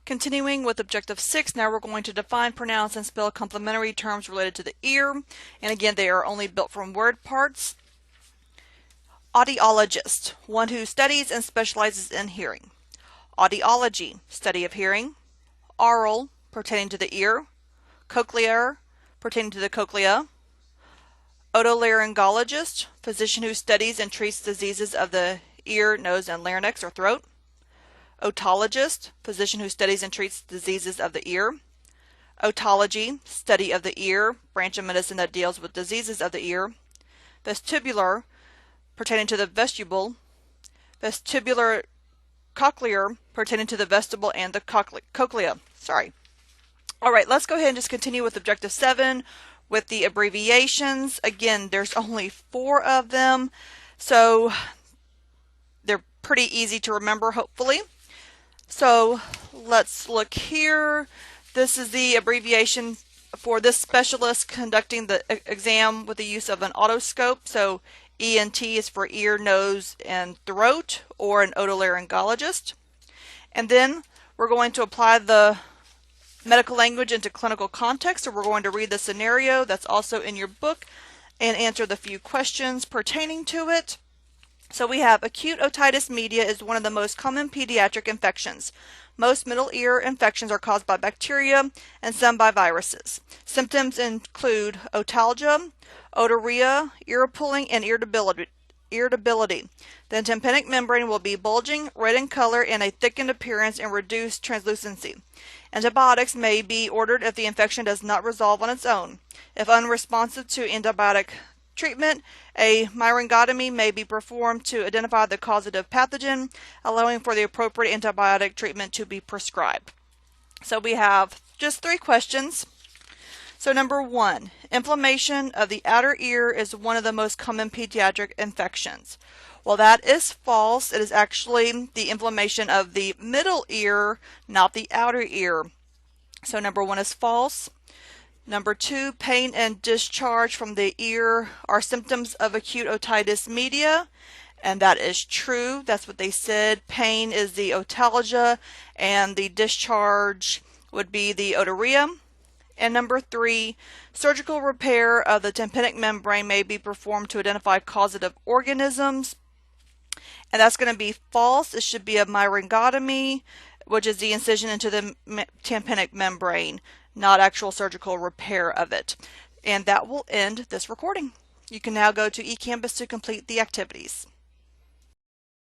Continuing with Objective 6, now we're going to define, pronounce, and spell complementary terms related to the ear. And again, they are only built from word parts. Audiologist, one who studies and specializes in hearing. Audiology, study of hearing. Aural, pertaining to the ear. Cochlear, pertaining to the cochlea. Otolaryngologist, physician who studies and treats diseases of the ear, nose, and larynx or throat. Otologist, physician who studies and treats diseases of the ear. Otology, study of the ear, branch of medicine that deals with diseases of the ear. Vestibular, pertaining to the vestibule. Vestibular cochlear, pertaining to the vestibule and the cochlea. Alright, let's go ahead and just continue with Objective 7 with the abbreviations. Again, there's only 4 of them, so they're pretty easy to remember, hopefully. So let's look here. This is the abbreviation for this specialist conducting the exam with the use of an otoscope. So ENT is for ear, nose, and throat, or an otolaryngologist. And then we're going to apply the medical language into clinical context. So we're going to read the scenario that's also in your book and answer the few questions pertaining to it. So we have acute otitis media is one of the most common pediatric infections. Most middle ear infections are caused by bacteria and some by viruses. Symptoms include otalgia, otorrhea, ear pulling, and irritability. The tympanic membrane will be bulging, red in color, and a thickened appearance and reduced translucency. Antibiotics may be ordered if the infection does not resolve on its own. If unresponsive to antibiotic treatment, a myringotomy may be performed to identify the causative pathogen, allowing for the appropriate antibiotic treatment to be prescribed. So we have just 3 questions. So number 1, inflammation of the outer ear is one of the most common pediatric infections. Well, that is false. It is actually the inflammation of the middle ear, not the outer ear. So number 1 is false. Number 2, pain and discharge from the ear are symptoms of acute otitis media, and that is true. That's what they said. Pain is the otalgia, and the discharge would be the otorrhea. And number 3, surgical repair of the tympanic membrane may be performed to identify causative organisms, and that's going to be false. It should be a myringotomy, which is the incision into the tympanic membrane, not actual surgical repair of it. And that will end this recording. You can now go to eCanvas to complete the activities.